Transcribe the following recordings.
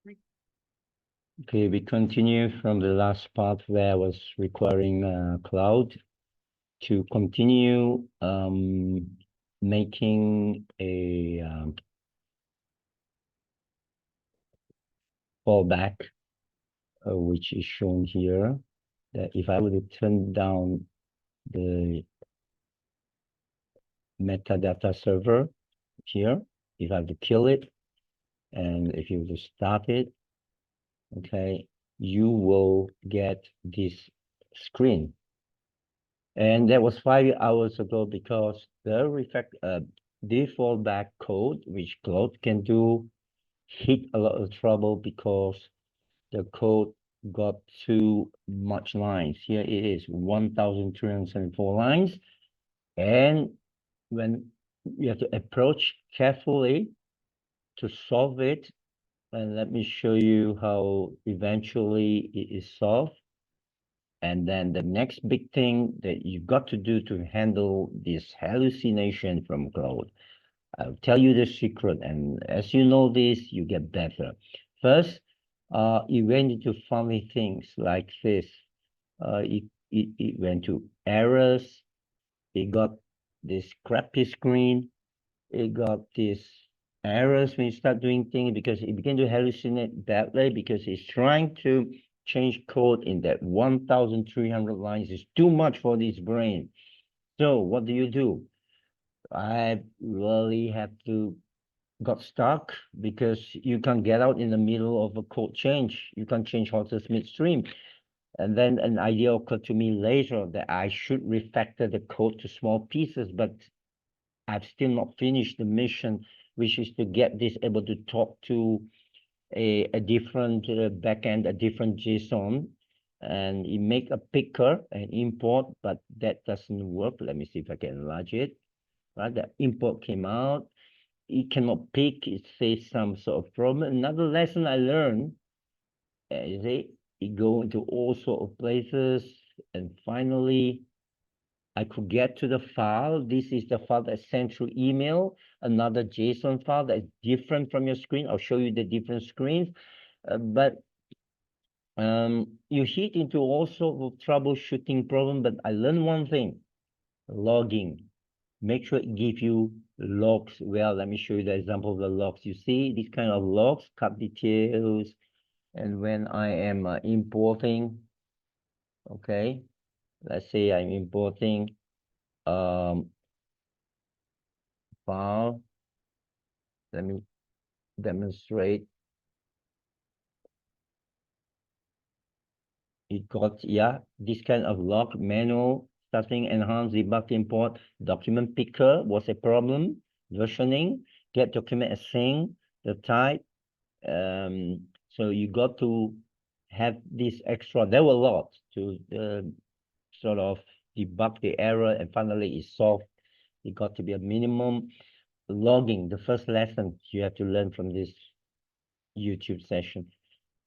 Okay, we continue from the last part where I was requiring Claude to continue making a fallback, which is shown here. That if I were to turn down the metadata server here, if I have to kill it, and if you were to start it, okay, you will get this screen. And that was 5 hours ago because the fallback code, which Claude can do, hit a lot of trouble because the code got too much lines. Here it is, 1,374 lines. And when you have to approach carefully to solve it, and let me show you how eventually it is solved. And then the next big thing that you've got to do to handle this hallucination from Claude, I'll tell you the secret. And as you know this, you get better. First, it went into funny things like this. It went to errors. It got this crappy screen. It got this errors when you start doing things because it began to hallucinate badly because it's trying to change code in that 1,300 lines. Is too much for this brain. So what do? I really have to got stuck because you can't get out in the middle of a code change. You can't change horses midstream. And then an idea occurred to me later that I should refactor the code to small pieces, but I've still not finished the mission, which is to get this able to talk to a different backend, a different JSON, and you make a picker and import, but that doesn't work. Let me see if I can enlarge it. Right, the import came out. It cannot pick. It says some sort of problem. Another lesson I learned is it go into all sort of places, and finally I could get to the file. This is the file that's sent through email, another JSON file that's different from your screen. I'll show you the different screens. But you hit into all sorts of troubleshooting problem, but I learned one thing, logging. Make sure it gives you logs. Well, let me show you the example of the logs. You see these kind of logs, cut details, and when I am importing, okay, let's say I'm importing file. Let me demonstrate. It got, yeah, this kind of log, manual, starting, enhance, debug, import, document picker was a problem, versioning, get document async, the type. So you got to have this extra, there were a lot to sort of debug the error, and finally it solved. It got to be a minimum. Logging, the first lesson you have to learn from this YouTube session.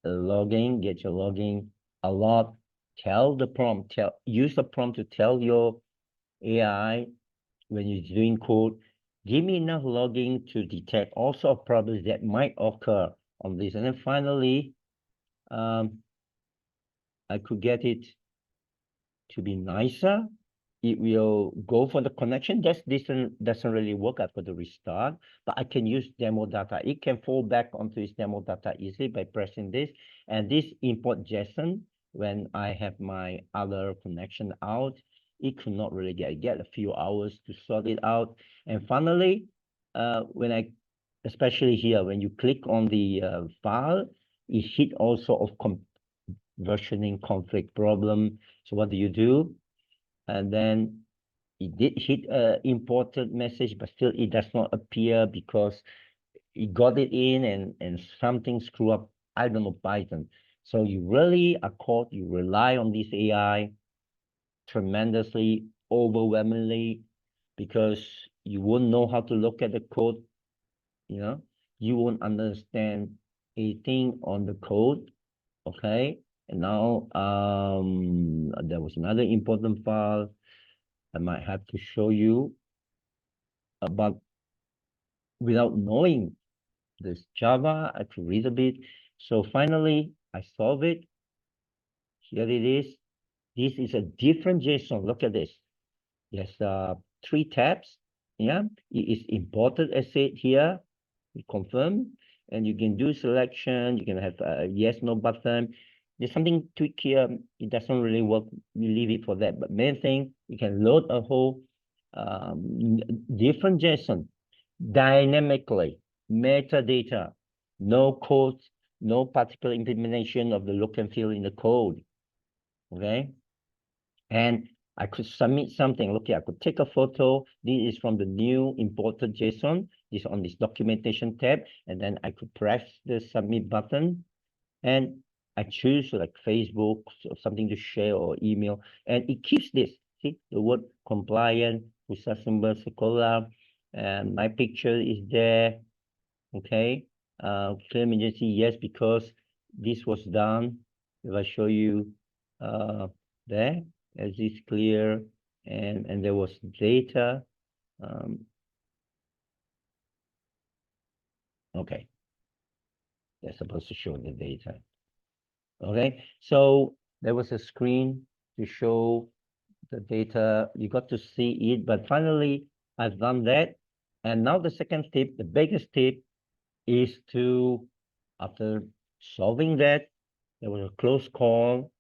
Logging, get your logging a lot. Tell the prompt, use the prompt to tell your AI when you're doing code, give me enough logging to detect all sort of problems that might occur on this. And then finally, I could get it to be nicer. It will go for the connection. This doesn't really work after the restart, but I can use demo data. It can fall back onto its demo data easily by pressing this. And this import JSON, when I have my other connection out, it could not really get a few hours to sort it out. And finally, especially here, when you click on the file, it hit all sort of versioning conflict problem. So what do? And then it did hit a imported message, but still it does not appear because it got it in and something screw up. I don't know, Python. So you really are caught, you rely on this AI tremendously, overwhelmingly, because you won't know how to look at the code, you know, you won't understand anything on the code, okay? And now there was another important file I might have to show you about without knowing this Java. I could read a bit. So finally, I solve it. Here it is. This is a different JSON. Look at this. There's 3 tabs. Yeah, it is imported asset here. We confirm, and you can do selection. You can have a yes, no button. There's something tweak here. It doesn't really work. We leave it for that. But main thing, you can load a whole different JSON dynamically, metadata, no code, no particular implementation of the look and feel in the code. Okay, and I could submit something. Look here, I could take a photo. This is from the new imported JSON. This on this documentation tab, and then I could press the submit button, and I choose like Facebook or something to share or email, and it keeps this. See the word compliant, Pusasumber Sekolah, and my picture is there. Okay, clear emergency, yes, because this was done. If I show you there, as is clear, and there was data. Okay, they're supposed to show the data. Okay, so there was a screen to show the data. You got to see it, but finally I've done that. And now the second tip, the biggest tip, is to, after solving that, there was a close call.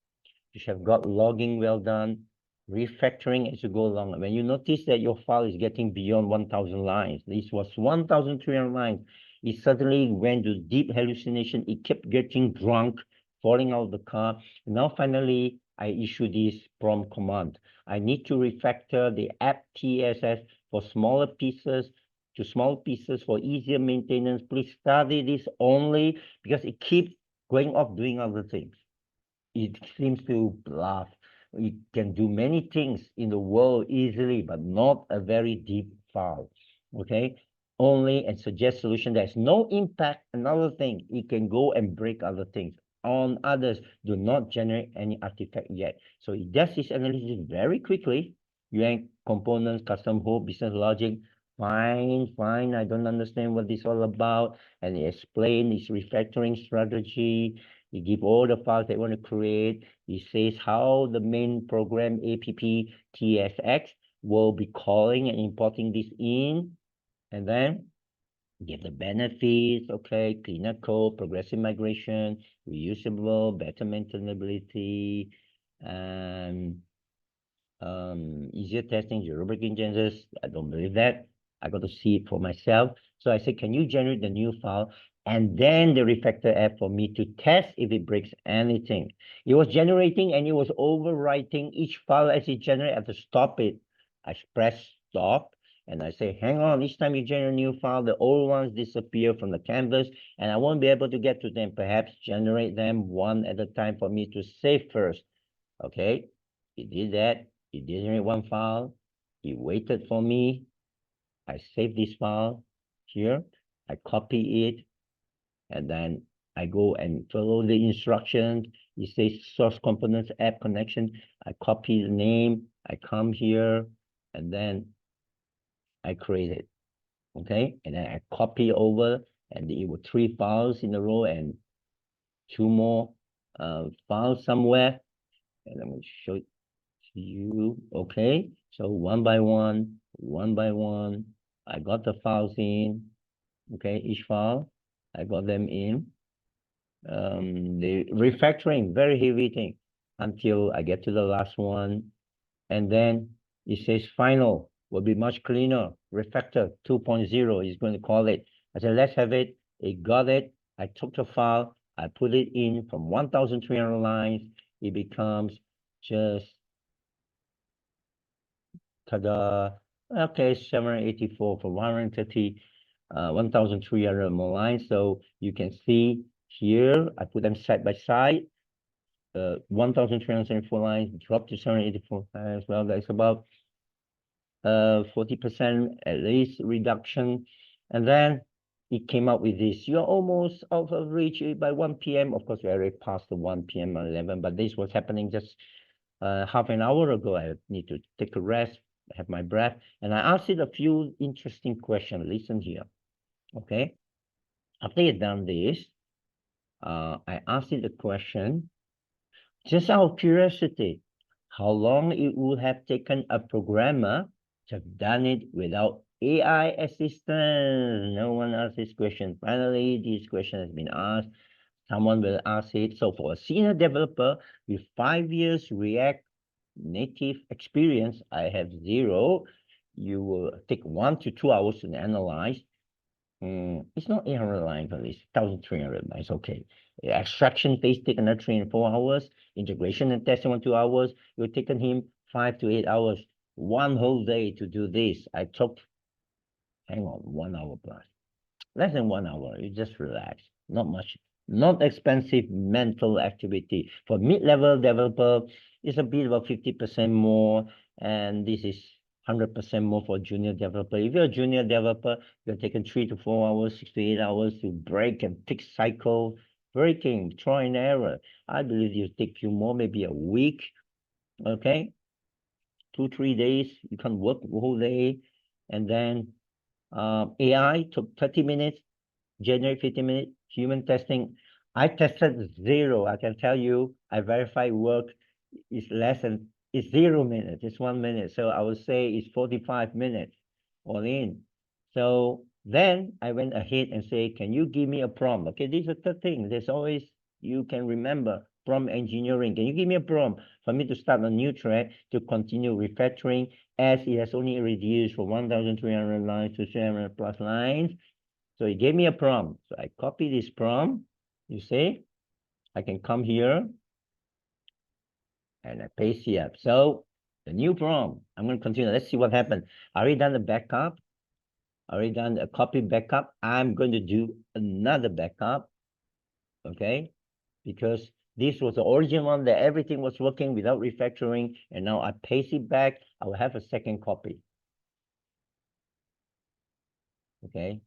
You should have got logging well done, refactoring as you go along. When you notice that your file is getting beyond 1,000 lines, this was 1,300 lines, it suddenly went to deep hallucination. It kept getting drunk, falling out of the car. Now, finally, I issue this prompt command. I need to refactor the app.tsx for smaller pieces to small pieces for easier maintenance. Please study this only because it keeps going off doing other things. It seems to bluff. It can do many things in the world easily, but not a very deep file. Okay, only and suggest solution that has no impact. Another thing, it can go and break other things. On others, do not generate any artifact yet. So it does this analysis very quickly. UN components, custom host, business logic. Fine. I don't understand what this is all about. And it explain its refactoring strategy. You give all the files they want to create. It says how the main program app.tsx will be calling and importing this in, and then give the benefits, okay, cleaner code, progressive migration, reusable, better maintainability, and easier testing, zero breaking chances. I don't believe that. I got to see it for myself. So I said, can you generate the new file and then the refactor app for me to test if it breaks anything? It was generating and it was overwriting each file as it generated. I have to stop it. I press stop and I say, hang on, each time you generate a new file, the old ones disappear from the canvas and I won't be able to get to them. Perhaps generate them one at a time for me to save first. Okay, it did that. It generate one file. It waited for me. I save this file here. I copy it, and then I go and follow the instructions. It says source components app connection. I copy the name. I come here, and then I create it. Okay, and then I copy over, and it was 3 files in a row and 2 more files somewhere. And I'm going to show it to you. Okay, so one by one, I got the files in. Okay, each file, I got them in. The refactoring, very heavy thing, until I get to the last one. And then it says final will be much cleaner. Refactor 2.0 is going to call it. I said, let's have it. It got it. I took the file. I put it in from 1,300 lines. It becomes just ta-da. Okay, 784 for 130, 1,300 more lines. So you can see here, I put them side by side. 1,374 lines dropped to 784 lines. Well, that's about 40% at least reduction. And then it came up with this. You're almost out of reach by 1 p.m. Of course, we already passed the 1 p.m. 11, but this was happening just half an hour ago. I need to take a rest, have my breath, and I asked it a few interesting questions. Listen here, okay? After you've done this, I asked it the question, just out of curiosity, how long it would have taken a programmer to have done it without AI assistance? No one asked this question. Finally, this question has been asked. Someone will ask it. So for a senior developer with 5 years React native experience, I have 0. You will take 1 to 2 hours to analyze. It's not 800 lines, but it's 1,300 lines. Okay. Extraction phase take another 3 and 4 hours. Integration and testing 1 2 hours. It will taken him 5 to 8 hours. 1 whole day to do this. I took, hang on, 1 hour plus. Less than 1 hour. You just relax. Not much. Not expensive mental activity. For mid-level developer, it's a bit about 50% more. And this is 100% more for junior developer. If you're a junior developer, you're taking 3 to 4 hours, 6 to 8 hours to break and fix cycle, breaking, try and error. I believe it take you more, maybe a week, okay? 2, 3 days, you can work the whole day. And then AI took 30 minutes, generate 15 minutes, human testing. I tested 0. I can tell you, I verified work is less than, it's 0 minutes, it's 1 minute. So I would say it's 45 minutes all in. So then I went ahead and say, can you give me a prompt? Okay, these are the things. There's always, you can remember prompt engineering. Can you give me a prompt for me to start a new thread to continue refactoring as it has only reduced from 1,300 lines to 300 plus lines? So he gave me a prompt. So I copy this prompt. You see, I can come here and I paste here. So the new prompt, I'm going to continue. Let's see what happened. I already done the backup. I already done a copy backup. I'm going to do another backup. Okay. Because this was the original one that everything was working without refactoring. And now I paste it back. I will have a second copy. Okay.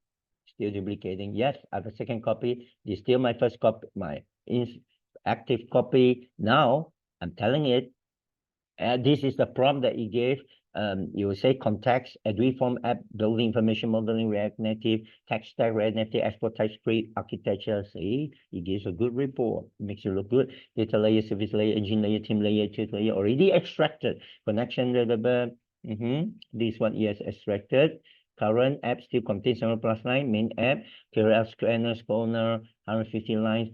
Still duplicating. Yes, I have a second copy. This is still my first copy, my active copy. Now I'm telling it, this is the prompt that he gave. You will say context, agree form app, building information modeling, React Native, tech stack, React Native, export TypeScript, architecture. See, he gives a good report. It makes you look good. Data layer, service layer, engine layer, team layer, test layer, already extracted. Connection, blah, blah, blah. This one he has extracted. Current app still contains 7 plus 9, main app, career scanner, spawner, 150 lines,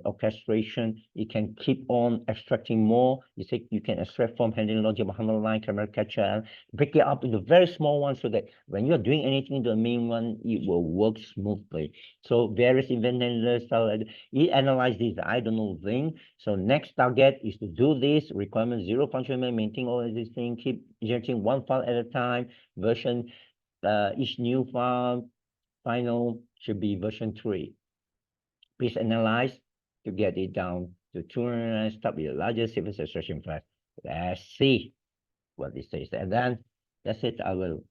orchestration. You can keep on extracting more. You say you can extract from handling logic, 100 line, camera catcher, break it up into very small ones so that when you're doing anything in the main one, it will work smoothly. So various event handlers, it analyze this, I don't know thing. So next target is to do this, requirement 0 function, maintain all existing, keep generating 1 file at a time, version, each new file, final should be version 3. Please analyze to get it down to 200 stop with the largest service extraction file. Let's see what this says. And then that's it. I will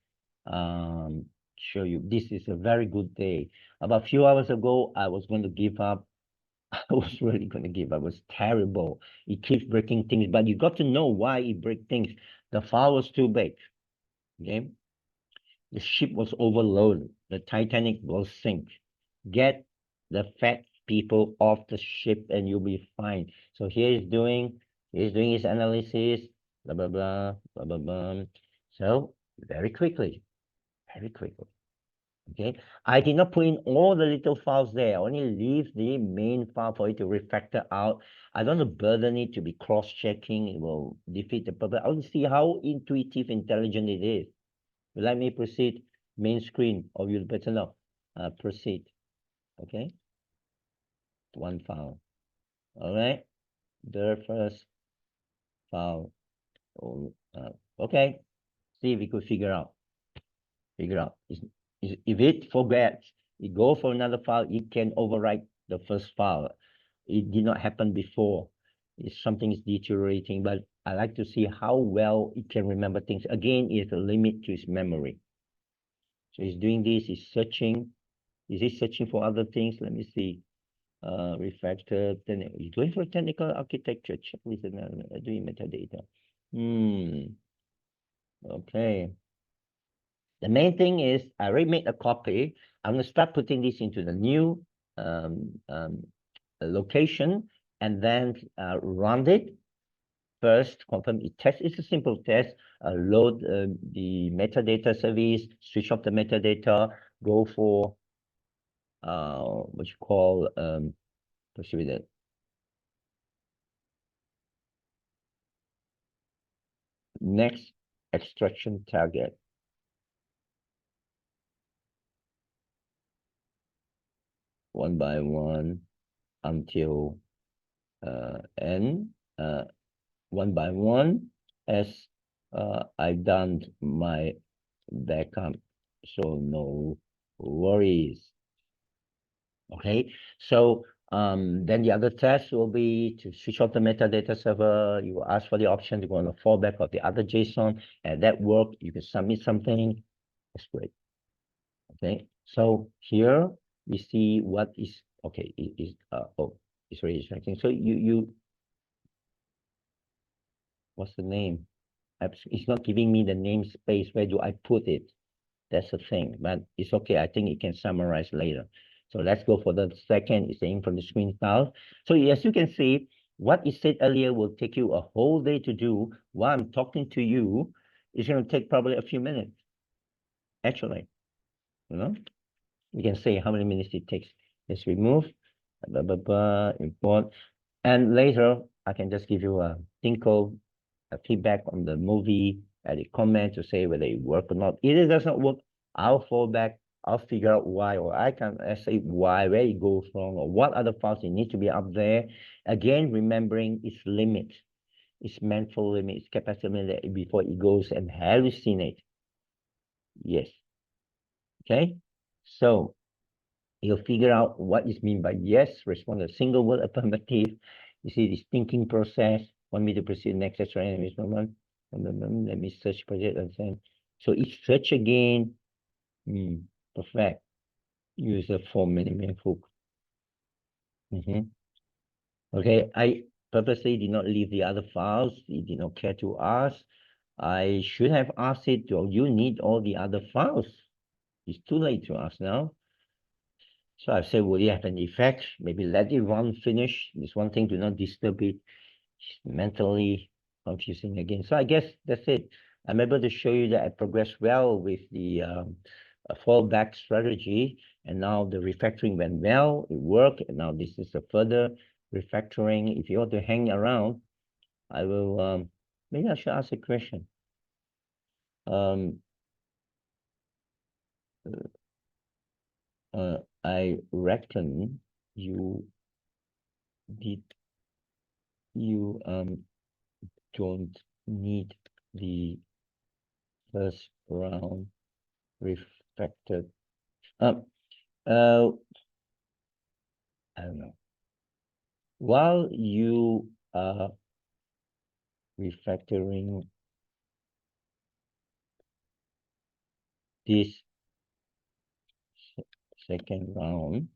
show you. This is a very good day. About a few hours ago, I was going to give up. I was really going to give up. It was terrible. It keeps breaking things, but you got to know why it breaks things. The file was too big. Okay. The ship was overloaded. The Titanic will sink. Get the fat people off the ship and you'll be fine. So he's doing his analysis, blah, blah, blah, blah, blah, blah. So very quickly. Okay. I did not put in all the little files there. I only leave the main file for it to refactor out. I don't want to burden it to be cross-checking. It will defeat the purpose. I want to see how intuitive, intelligent it is. Let me proceed main screen, or you'll better know. Proceed. Okay. 1 file. All right. The first file. Okay. See if we could figure out. If it forgets, it go for another file, it can overwrite the first file. It did not happen before. If something is deteriorating, but I like to see how well it can remember things. Again, it's a limit to its memory. So it's doing this, it's searching. Is it searching for other things? Let me see. Refactored, then it's going for technical architecture, checklist, and doing metadata. Okay. The main thing is I already made a copy. I'm going to start putting this into the new location and then run it first, confirm it test. It's a simple test. Load the metadata service, switch off the metadata, go for what you call proceed with it. Next extraction target. One by one until n. One by one as I've done my backup, so no worries. Okay, so then the other test will be to switch off the metadata server. You will ask for the option to go on the fallback of the other JSON, and that worked. You can submit something. That's great. Okay, so here we see what is okay. It is oh, it's already extracting. So you what's the name? It's not giving me the namespace. Where do I put it? That's the thing, but it's okay. I think it can summarize later. So let's go for the second. It's saying from the screen style. So as you can see, what it said earlier will take you a whole day to do. While I'm talking to you, it's going to take probably a few minutes. Actually, you can say how many minutes it takes. Let's remove, import, and later I can just give you a tinkle, a feedback on the movie, and a comment to say whether it worked or not. If it does not work, I'll fall back. I'll figure out why, or I can say why, where it goes wrong, or what other files it need to be up there. Again, remembering its limit, its mental limit, its capacity limit before it goes and hallucinate. Yes. Okay. So you'll figure out what is meant by yes, respond a single word affirmative. You see this thinking process. Want me to proceed next moment? Let me search project and send. So it's search again. Perfect. Use a form minimum hook. Okay, I purposely did not leave the other files. It did not care to ask. I should have asked it, do you need all the other files? It's too late to ask now. So I said, will it have an effect? Maybe let it run finish. It's one thing, do not disturb it. It's mentally confusing again. So I guess that's it. I'm able to show you that I progressed well with the fallback strategy. And now the refactoring went well. It worked. And now this is a further refactoring. If you want to hang around, I will, maybe I should ask a question. I reckon you don't need the first round refactored. I don't know. While you are refactoring this second round,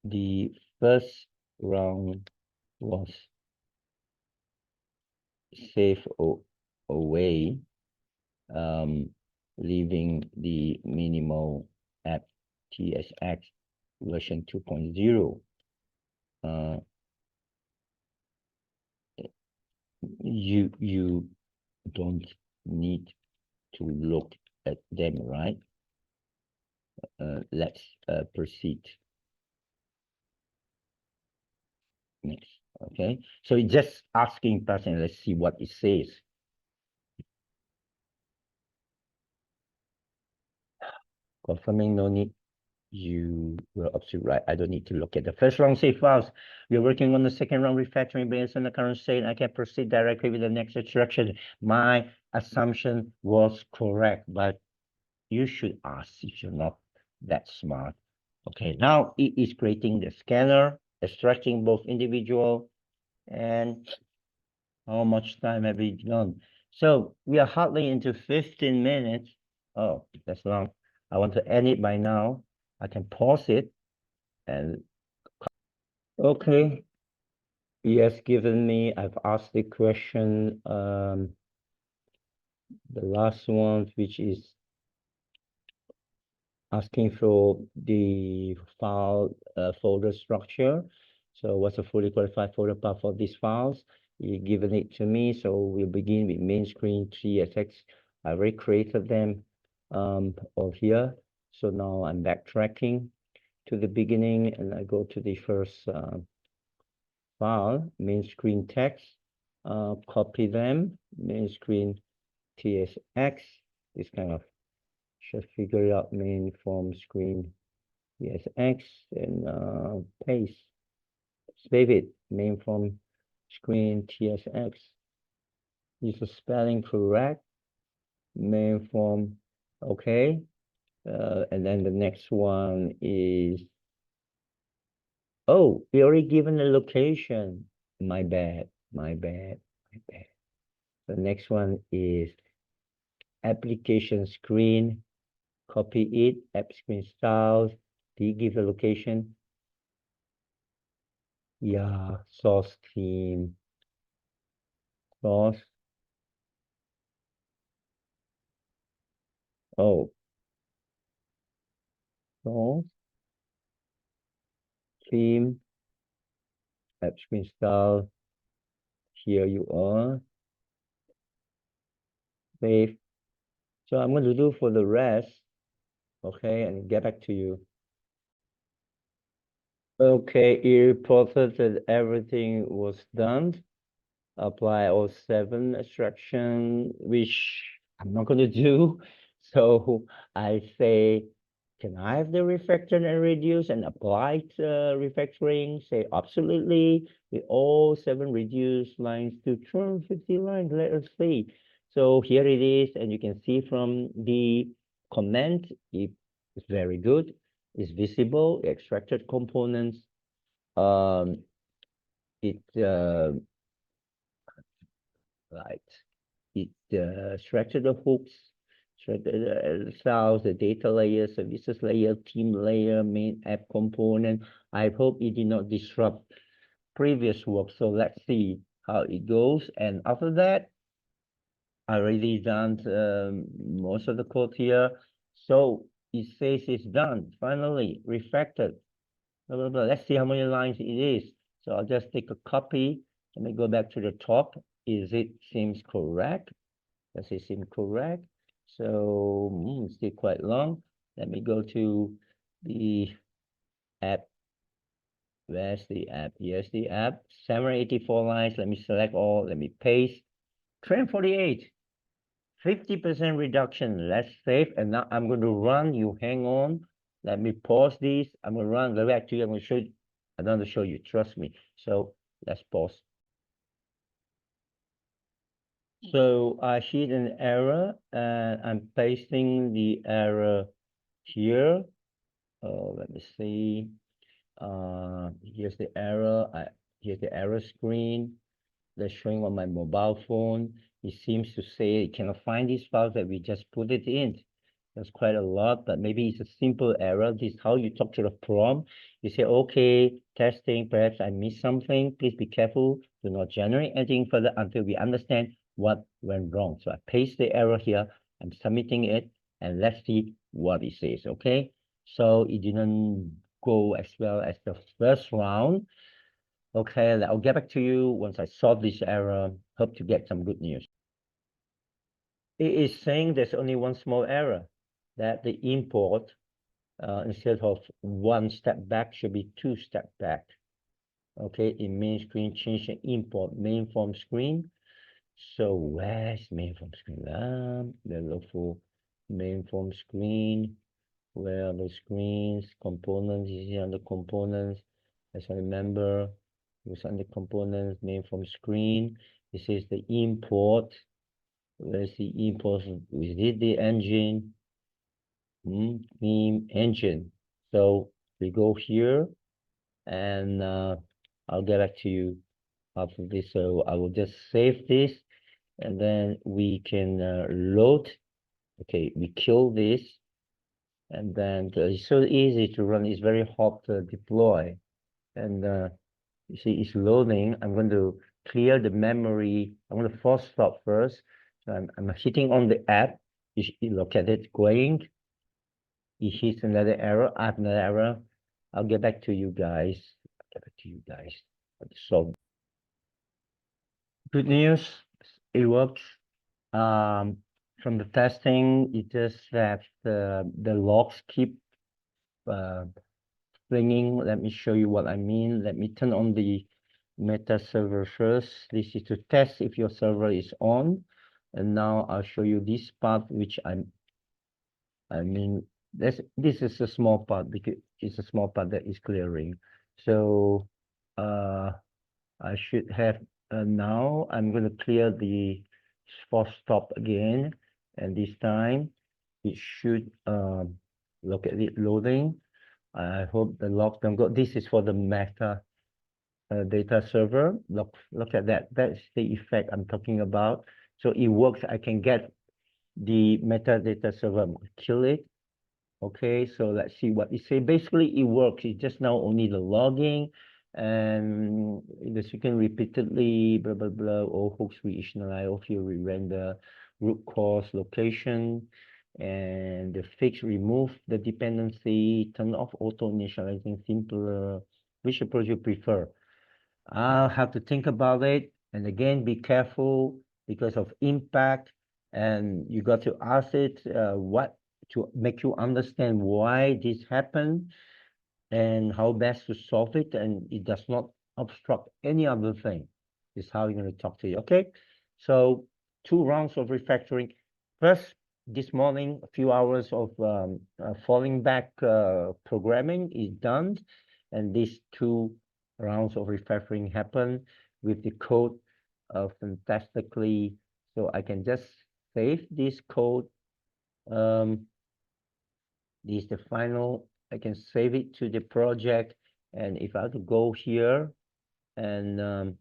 the first round was safe away, leaving the minimal app.tsx version 2.0. You don't need to look at them, right? Let's proceed next. Okay, so it's just asking person. Let's see what it says. Confirming no need. You were absolutely right. I don't need to look at the first round save files. We're working on the second round refactoring based on the current state. I can proceed directly with the next instruction. My assumption was correct, but you should ask if you're not that smart. Okay, now it is creating the scanner, extracting both individual and how much time have we done? So we are hardly into 15 minutes. Oh, that's long. I want to end it by now. I can pause it and okay. Yes, given me, I've asked the question, the last one, which is asking for the file folder structure. So what's a fully qualified folder path for these files? You've given it to me, so we'll begin with main screen tsx. I already created them all here. So now I'm backtracking to the beginning, and I go to the first file, main screen text, copy them, main screen tsx. This kind of should figure out main from screen tsx and paste. Save it, main from screen tsx. Is the spelling correct? Main from, okay. And then the next one is, oh, we already given the location. My bad, my bad, my bad. The next one is application screen. Copy it, app screen styles. Do you give the location? Yeah, source theme, source. Oh, source, theme, app screen style. Here you are. Save. So I'm going to do for the rest, okay, and get back to you. Okay, it reported that everything was done. Apply all 7 extraction, which I'm not going to do. So I say, can I have the refactor and reduce and apply refactoring? Say absolutely. With all 7 reduced lines to 250 lines. Let us see. So here it is, and you can see from the comment, it's very good. It's visible, extracted components. Um, it right. It extracted the hooks, extracted the styles, the data layer, services layer, team layer, main app component. I hope it did not disrupt previous work. So let's see how it goes. And after that, I already done most of the code here. So it says it's done. Finally, refactored. Blah, blah, blah. Let's see how many lines it is. So I'll just take a copy. Let me go back to the top. Is it seems correct? Does it seem correct? So it's still quite long. Let me go to the app. Where's the app? Here's the app. 784 lines. Let me select all. Let me paste. 348. 50% reduction. Let's save. And now I'm going to run. You hang on. Let me pause this. I'm going to run. Go back to you. I'm going to show you. I don't want to show you. Trust me. So let's pause. So I hit an error and I'm pasting the error here. Let me see. Here's the error. Here's the error screen. That's showing on my mobile phone. It seems to say it cannot find these files that we just put it in. That's quite a lot, but maybe it's a simple error. This is how you talk to the prompt. You say, okay, testing, perhaps I missed something. Please be careful. Do not generate anything further until we understand what went wrong. So I paste the error here. I'm submitting it, and let's see what it says, okay? So it didn't go as well as the first round. Okay, I'll get back to you once I solve this error. Hope to get some good news. It is saying there's only one small error, that the import, instead of 1 step back, should be 2 step back. Okay, in main screen, change the import main from screen. So where's main from screen? Then look for main from screen. Where are the screens? Components, is here under components. As I remember, it was under components, main from screen. This is the import. Where's the import? Is it the engine? Theme engine. So we go here and I'll get back to you after this. So I will just save this and then we can load. Okay, we kill this. And then it's so easy to run. It's very hot to deploy. And you see, it's loading. I'm going to clear the memory. I'm going to force stop first. So I'm hitting on the app. You look at it going. it hits another error, I have another error. I'll get back to you guys. So good news, it works. From the testing, it just that the logs keep flinging. Let me show you what I mean. Let me turn on the meta server first. This is to test if your server is on. And now I'll show you this part, which I mean, this is a small part because it's a small part that is clearing. So I should have now I'm going to clear the force stop again, and this time it should look at it loading. I hope the logs don't go. This is for the meta data server. Look at that. That's the effect I'm talking about. So it works. I can get the metadata server, kill it. Okay, so let's see what it say. Basically, it works. It's just now only the logging, and the second repeatedly, blah blah blah. All hooks re-initialize, all field re-render, root cause location, and the fix remove the dependency, turn off auto initializing simpler. Which approach you prefer? I'll have to think about it. And again, be careful because of impact. And you got to ask it what to make you understand why this happened and how best to solve it. And it does not obstruct any other thing. This is how you're going to talk to you. Okay. So 2 rounds of refactoring. First, this morning, a few hours of falling back programming is done. And these 2 rounds of refactoring happen with the code fantastically. So I can just save this code. This is the final. I can save it to the project. And if I have to go here and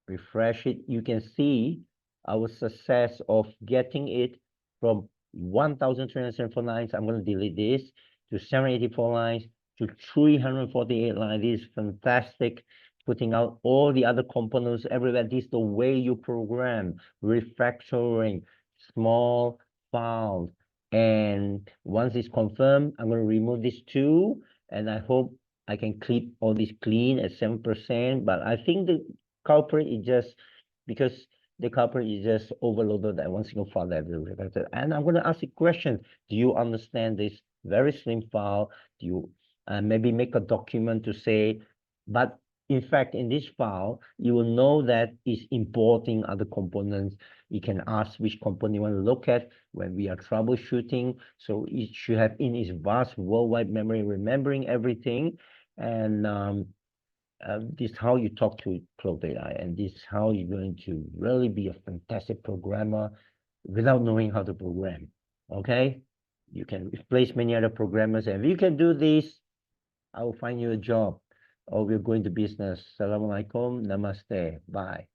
refresh it, you can see our success of getting it from 1,374 lines. I'm going to delete this to 784 lines to 348 lines. This is fantastic. Putting out all the other components everywhere. This is the way you program refactoring small files. And once it's confirmed, I'm going to remove this too. And I hope I can keep all this clean at 7%. But I think the culprit is just because the culprit is just overloaded that one single file that is refactored. And I'm going to ask you a question. Do you understand this very slim file? Do you maybe make a document to say, but in fact, in this file, you will know that it's importing other components. You can ask which component you want to look at when we are troubleshooting. So it should have in its vast worldwide memory, remembering everything. And this is how you talk to Claude AI, and this is how you're going to really be a fantastic programmer without knowing how to program. Okay? You can replace many other programmers, and if you can do this, I will find you a job, or we'll go into business. Assalamu alaikum, namaste, bye.